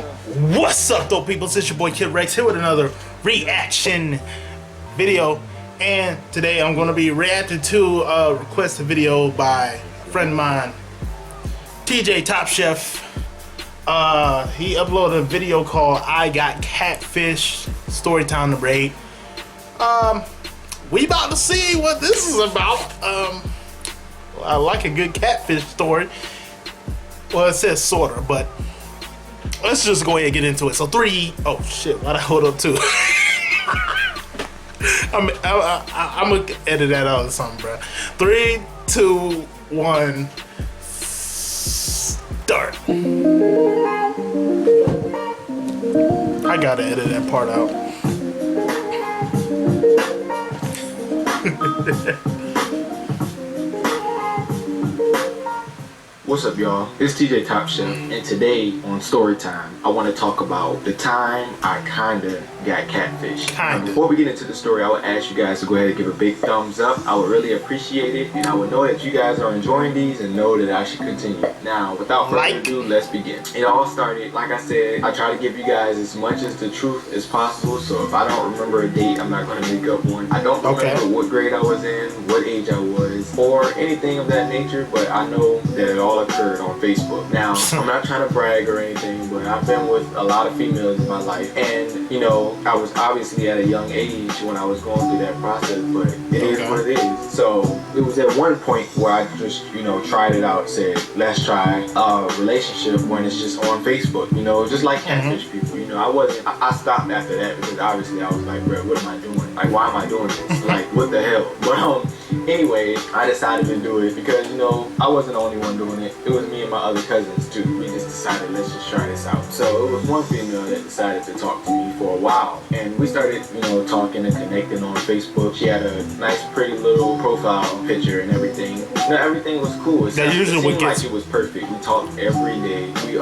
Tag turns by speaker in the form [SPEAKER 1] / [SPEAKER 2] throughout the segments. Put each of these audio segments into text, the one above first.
[SPEAKER 1] What's up, though, people? It's your boy Kid Rex here with another reaction video, and today I'm going to be reacting to a requested video by a friend of mine, TjTopChef. He uploaded a video called "I Got Catfished." Storytime to rate. We about to see what this is about. I like a good catfish story. Well, it says sorta, but let's just go ahead and get into it. So oh shit, why'd I hold up too? I'm gonna edit that out or something, bro. 3, 2, 1, start. I gotta edit that part out.
[SPEAKER 2] What's up, y'all? It's TjTopChef, and today on Storytime, I want to talk about the time I kinda got catfished. Now, before we get into the story, I would ask you guys to go ahead and give a big thumbs up. I would really appreciate it, and I would know that you guys are enjoying these and know that I should continue. Now, without further ado, let's begin. It all started, like I said, I try to give you guys as much as the truth as possible, so if I don't remember a date, I'm not going to make up one. I don't remember what grade I was in, what age I was, or anything of that nature, but I know that it all occurred on Facebook. Now, I'm not trying to brag or anything, but I've been with a lot of females in my life, and you know, I was obviously at a young age when I was going through that process, but it is what it is. So it was at one point where I just, you know, tried it out, said, let's try a relationship when it's just on Facebook, you know, just like catfish people. You know, I stopped after that because obviously I was like, bro, what am I doing? Like, why am I doing this? Like, what the hell? But anyway, I decided to do it because, you know, I wasn't the only one doing it. It was me and my other cousins too. We just decided, let's just try this out. So it was one female that decided to talk to me for a while, and we started, you know, talking and connecting on Facebook. She had a nice, pretty little profile picture and everything. You know, everything was cool. It seemed like it was perfect. We talked every day. We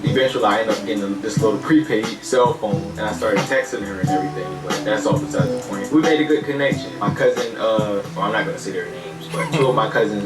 [SPEAKER 2] eventually I ended up getting this little prepaid cell phone, and I started texting her and everything. But that's all besides the point. We made a good connection. My cousin, well, I'm not gonna say their names, but two of my cousins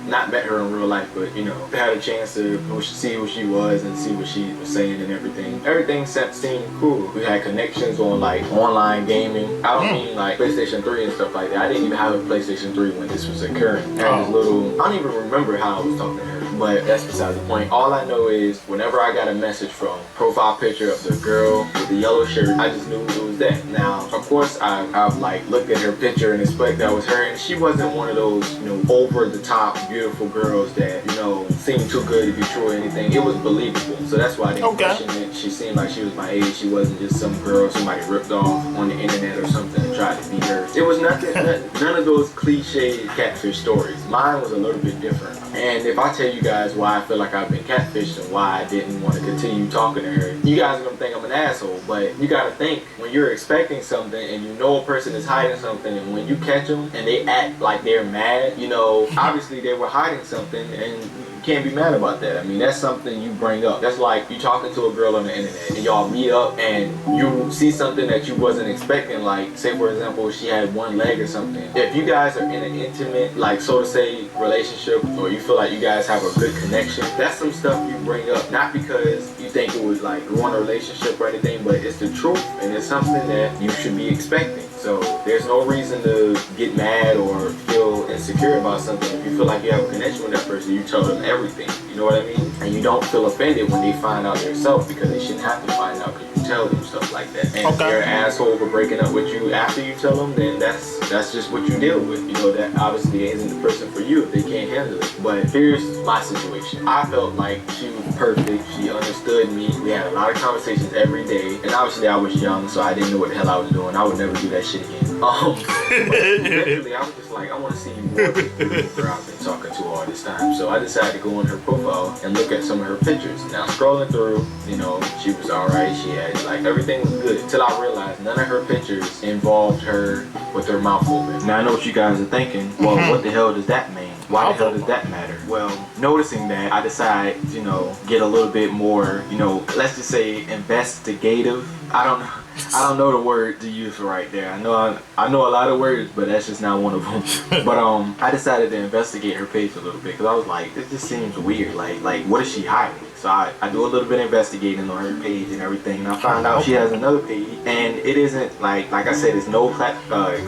[SPEAKER 2] not met her in real life, but you know, had a chance to see who she was and see what she was saying and everything. Everything seemed cool. We had connections on like online gaming. I don't mean like PlayStation 3 and stuff like that. I didn't even have a PlayStation 3 when this was occurring. I had this little, I don't even remember how I was talking to her, but that's beside the point. All I know is whenever I got a message from profile picture of the girl with the yellow shirt, I just knew it was that. Now, of course, I've like looked at her picture and expect that was her, and she wasn't one of those, you know, over the top beautiful girls that, you know, seemed too good to be true or anything. It was believable, so that's why I didn't question it. She seemed like she was my age. She wasn't just some girl somebody ripped off on the internet or something and tried to be her. It was nothing, none of those cliche catfish stories. Mine was a little bit different. And if I tell you guys why I feel like I've been catfished and why I didn't want to continue talking to her, you guys are gonna think I'm an asshole. But you gotta think, when you're expecting something and you know a person is hiding something, and when you catch them and they act like they're mad, you know, obviously they were hiding something, and you can't be mad about that. I mean, that's something you bring up. That's like you talking to a girl on the internet and y'all meet up and you see something that you wasn't expecting, like say for example she had one leg or something. If you guys are in an intimate, like so to say, relationship, or you feel like you guys have a good connection, that's some stuff you bring up, not because you think it would like ruin a relationship or anything, but it's the truth and it's something that you should be expecting. So there's no reason to get mad or feel insecure about something. If you feel like you have a connection with that person, you tell them everything, you know what I mean? And you don't feel offended when they find out themselves, because they shouldn't have to find out because you tell them stuff like that. And if they're an asshole for breaking up with you after you tell them, then that's just what you deal with. You know, that obviously isn't the person for you if they can't handle it. But here's my situation. I felt like she was perfect. She understood me. We had a lot of conversations every day. And obviously I was young, so I didn't know what the hell I was doing. I would never do that shit again. But eventually I was just like, I want to see more of this girl I've been talking to all this time. So I decided to go on her profile and look at some of her pictures. Now scrolling through, you know, she was alright. She had like everything was good until I realized none of her pictures involved her with her mouth open. Now I know what you guys are thinking. Well, what the hell does that mean? Why the hell does that matter? Well, noticing that, I decided, you know, get a little bit more, you know, let's just say investigative. I don't know the word to use right there. I know a lot of words, but that's just not one of them. But I decided to investigate her page a little bit because I was like, this just seems weird. Like what is she hiding? So I do a little bit of investigating on her page and everything, and I found out she has another page, and it isn't like I said, it's no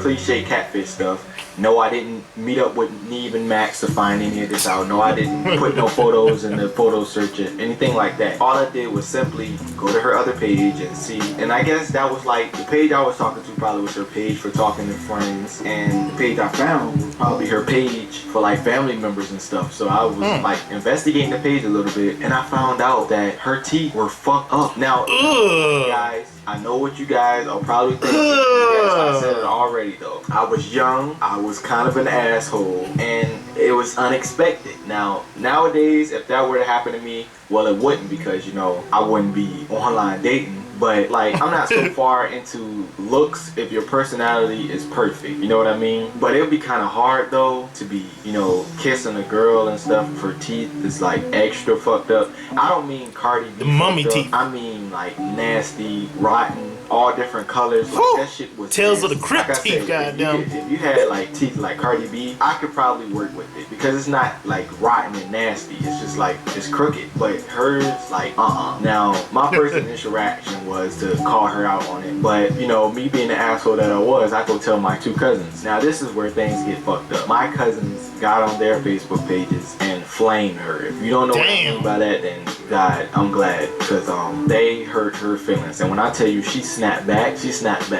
[SPEAKER 2] cliche catfish stuff. No, I didn't meet up with Neve and Max to find any of this out. No, I didn't put no photos in the photo search or anything like that. All I did was simply go to her other page and see. And I guess that was like the page I was talking to probably was her page for talking to friends. And the page I found was probably her page for like family members and stuff. So I was like investigating the page a little bit, and I found out that her teeth were fucked up. Now, guys, I know what you guys are probably thinking. Yes, I said it already though. I was young, I was kind of an asshole, and it was unexpected. Now, nowadays, if that were to happen to me, well, it wouldn't, because, you know, I wouldn't be online dating. But like, I'm not so far into looks if your personality is perfect, you know what I mean? But it would be kind of hard though to be, you know, kissing a girl and stuff if her teeth is like extra fucked up. I don't mean Cardi B,
[SPEAKER 1] the mummy teeth.
[SPEAKER 2] I mean like nasty, rotten, all different colors. Like, that shit was
[SPEAKER 1] Tales
[SPEAKER 2] nasty.
[SPEAKER 1] of the Crypt
[SPEAKER 2] like
[SPEAKER 1] teeth, goddamn.
[SPEAKER 2] If you had like teeth like Cardi B, I could probably work with it, because it's not like rotten and nasty. It's just like, it's crooked. But hers, like, Now, my first initial reaction was to call her out on it. But, you know, me being the asshole that I was, I go tell my two cousins. Now, this is where things get fucked up. My cousins got on their Facebook pages and flamed her. If you don't know what I mean by that, then God, I'm glad, because they hurt her feelings. And when I tell you she snapped back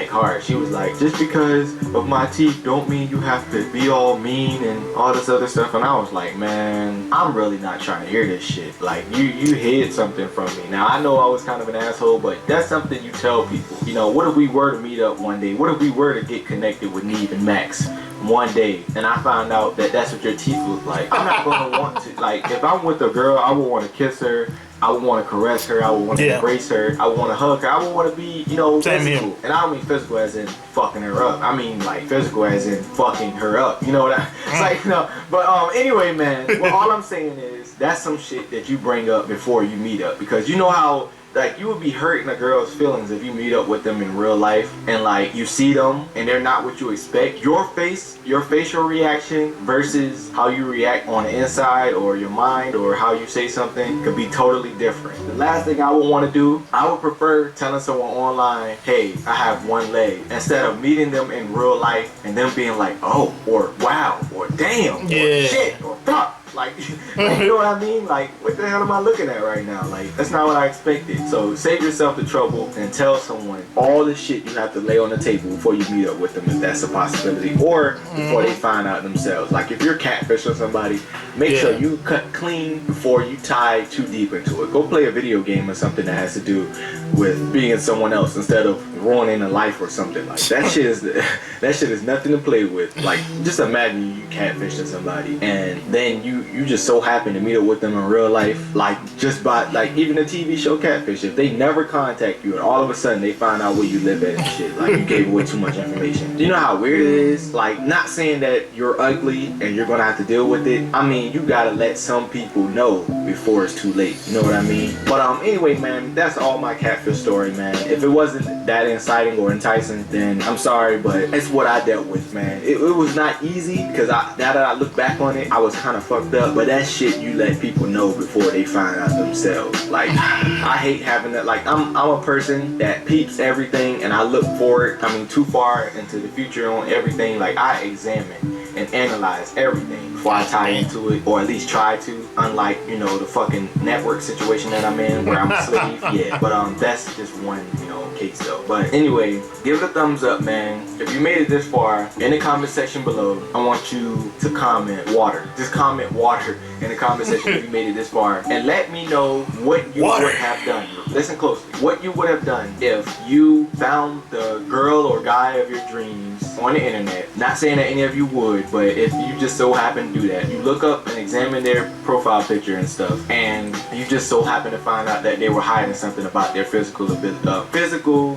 [SPEAKER 2] hard. She was like, just because of my teeth don't mean you have to be all mean and all this other stuff. And I was like, man, I'm really not trying to hear this shit. Like, you hid something from me. Now, I know I was kind of an asshole, but that's something you tell people. You know, what if we were to meet up one day? What if we were to get connected with Neve and Max one day, and I found out that that's what your teeth look like? I'm not gonna want to, like, if I'm with a girl, I would want to kiss her, I would want to caress her, I would want to embrace her, I would want to hug her, I would want to be, you know, physical. And I don't mean physical as in fucking her up. I mean like physical as in fucking her up. You know what it's like, you know. But anyway, man, well, all I'm saying is that's some shit that you bring up before you meet up, because you know how, like, you would be hurting a girl's feelings if you meet up with them in real life and like you see them and they're not what you expect. Your facial reaction versus how you react on the inside, or your mind, or how you say something could be totally different. The last thing I would want to do, I would prefer telling someone online, hey, I have one leg, instead of meeting them in real life and them being like, oh, or wow, or damn, or shit, or fuck. Like, you know what I mean? Like, what the hell am I looking at right now? Like, that's not what I expected. So save yourself the trouble and tell someone all the shit you have to lay on the table before you meet up with them, if that's a possibility, or before they find out themselves. Like, if you're catfishing somebody, make sure you cut clean before you tie too deep into it. Go play a video game or something that has to do with being someone else instead of ruining a life or something. Like, that shit is nothing to play with. Like, just imagine you catfishing somebody and then you just so happen to meet up with them in real life, like, just by, like, even the TV show Catfish, if they never contact you and all of a sudden they find out where you live at and shit, like, you gave away too much information. You know how weird it is? Like, not saying that you're ugly and you're gonna have to deal with it. I mean, you gotta let some people know before it's too late. You know what I mean? But anyway, man, that's all my catfish story, man. If it wasn't that inciting or enticing, then I'm sorry, but it's what I dealt with, man. It was not easy, because now that I look back on it, I was kind of fucked up, but that shit you let people know before they find out themselves. Like, I hate having that. Like, I'm a person that peeps everything and I look forward, too far into the future on everything. Like, I examine and analyze everything before I tie into it, or at least try to, unlike, you know, the fucking network situation that I'm in where I'm a slave. Yeah, but that's just one, you know, case though. But anyway, give it a thumbs up, man. If you made it this far, in the comment section below, I want you to comment water. Just comment water in the comment section if you made it this far, and let me know what you would have done. Listen closely. What you would have done if you found the girl or guy of your dreams on the internet. Not saying that any of you would, but if you just so happen to do that, you look up and examine their profile picture and stuff, and you just so happen to find out that they were hiding something about their physical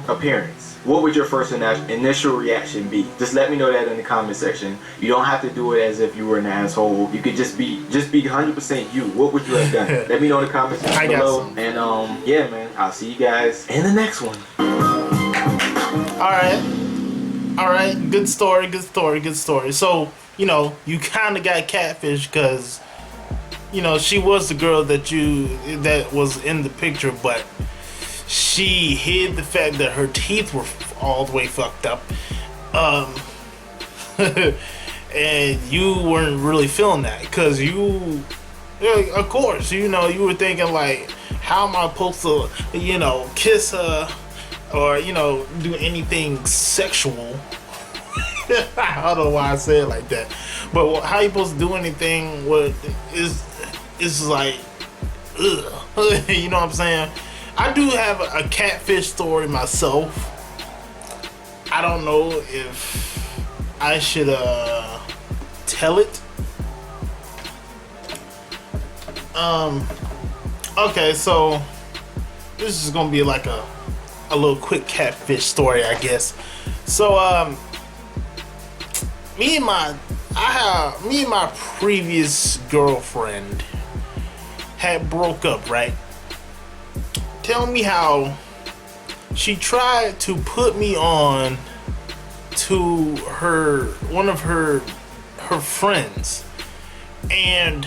[SPEAKER 2] appearance. What would your first initial reaction be? Just let me know that in the comment section. You don't have to do it as if you were an asshole. You could just be 100% you. What would you have done? Let me know in the comments below. And yeah, man, I'll see you guys in the next one.
[SPEAKER 1] All right. Good story. So, you know, you kind of got catfish because she was the girl that was in the picture, but she hid the fact that her teeth were all the way fucked up. And you weren't really feeling that because of course, you were thinking like, how am I supposed to, kiss her or, do anything sexual? I don't know why I say it like that, but how you supposed to do anything is like, ugh. You know what I'm saying? I do have a catfish story myself. I don't know if I should tell it. Okay, so this is gonna be like a little quick catfish story, I guess. So me and my previous girlfriend had broke up, right? Tell me how she tried to put me on to one of her friends, and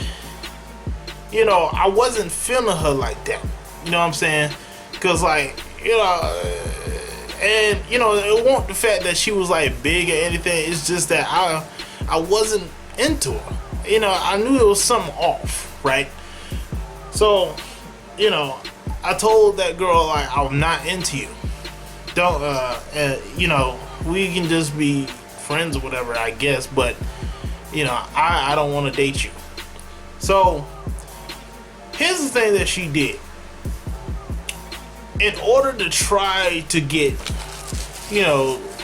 [SPEAKER 1] I wasn't feeling her like that. You know what I'm saying? Because like, and it wasn't the fact that she was like big or anything. It's just that I wasn't into her. I knew there was something off, right? So, I told that girl like, I'm not into you. Don't we can just be friends or whatever, I guess, but I don't want to date you. So here's the thing that she did. In order to try to get,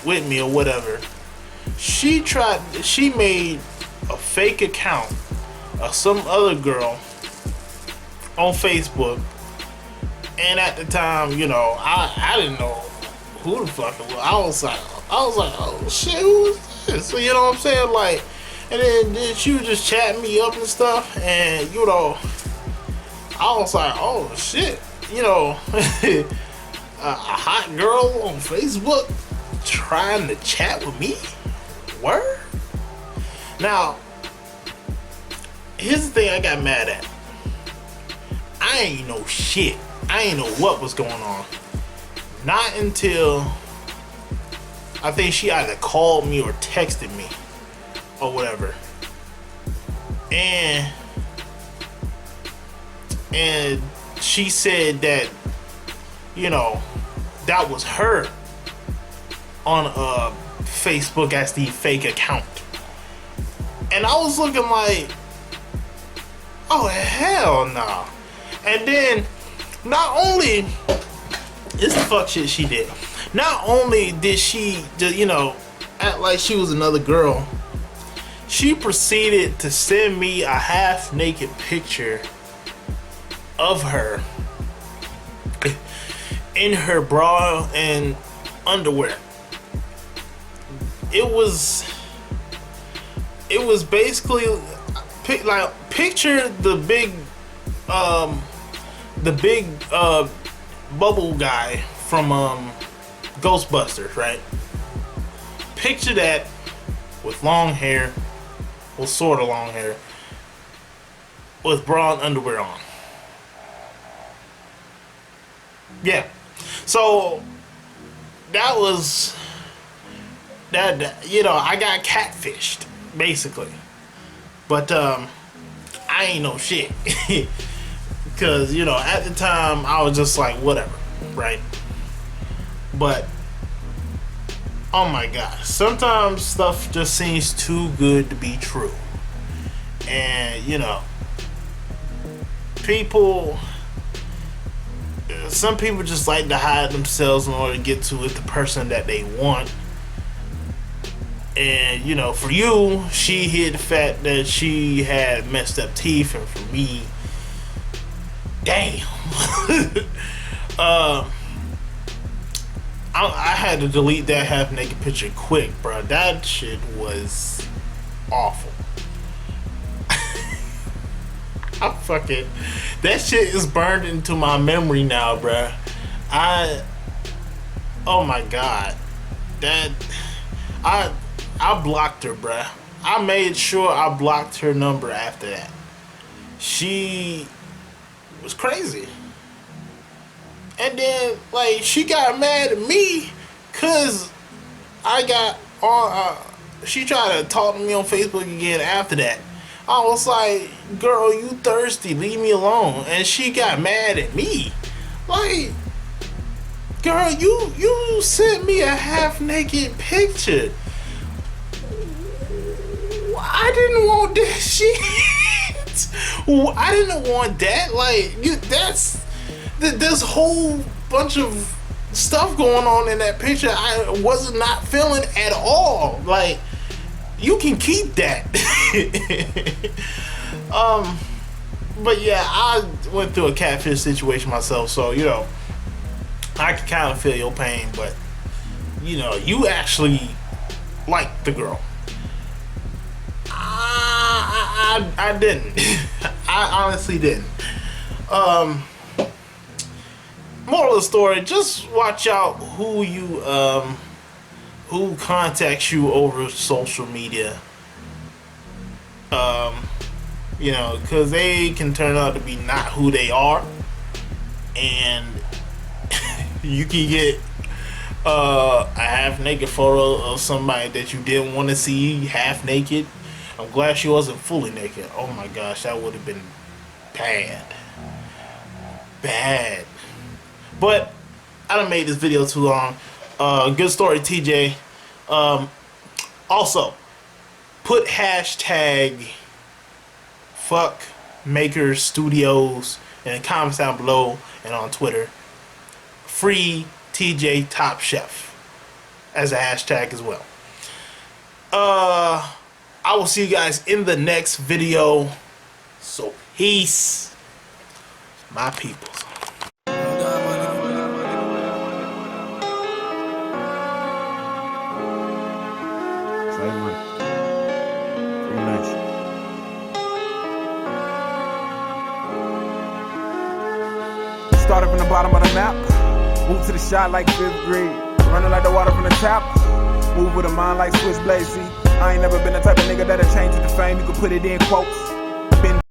[SPEAKER 1] with me or whatever, she made a fake account of some other girl on Facebook. And at the time, I didn't know who the fuck it was. I was like, oh shit, who is this? So, you know what I'm saying? Like, and then she was just chatting me up and stuff, and I was like, oh shit, a hot girl on Facebook trying to chat with me? Word? Now, here's the thing I got mad at. I ain't know shit. I ain't know what was going on. Not until I think she either called me or texted me or whatever. And she said that, that was her on Facebook as the fake account. And I was looking like, oh hell no. And then not only it's the fuck shit she did. Not only did she act like she was another girl, she proceeded to send me a half naked picture of her in her bra and underwear. It was basically like, picture the big bubble guy from Ghostbusters, right? Picture that with long hair, well, sort of long hair, with bra and underwear on. Yeah. So that was that. I got catfished basically, but I ain't no shit. Because at the time I was just like, whatever, right? But oh my gosh, sometimes stuff just seems too good to be true. And some people just like to hide themselves in order to get to the person that they want. And for you, she hid the fact that she had messed up teeth, and for me, damn. I had to delete that half naked picture quick, bro. That shit was awful. That shit is burned into my memory now, bro. Oh my god, I blocked her, bro. I made sure I blocked her number after that. she was crazy. And then, like, she got mad at me because I got on, she tried to talk to me on Facebook again after that. I was like, girl, you thirsty, leave me alone. And she got mad at me. Like, girl, you sent me a half-naked picture. I didn't want that shit. I didn't want that. Like, there's a whole bunch of stuff going on in that picture I was not feeling at all. Like, you can keep that. But yeah, I went through a catfish situation myself, so you know, I can kind of feel your pain. But you know, you actually like the girl. I didn't. I honestly didn't. Moral of the story: just watch out who contacts you over social media. You know, because they can turn out to be not who they are, and you can get a half-naked photo of somebody that you didn't want to see half naked. I'm glad she wasn't fully naked. Oh my gosh, that would have been bad. But I done made this video too long. Good story, TJ. Also, put hashtag fuck makers studios in the comments down below and on Twitter. Free TjTopChef as a hashtag as well. I will see you guys in the next video. So peace, my peoples.
[SPEAKER 3] Started from the bottom of the map, moved to the shot like 5th grade, running like the water from the tap, move with a mind like switchblade. See, I ain't never been the type of nigga that'll change with the fame. You can put it in quotes.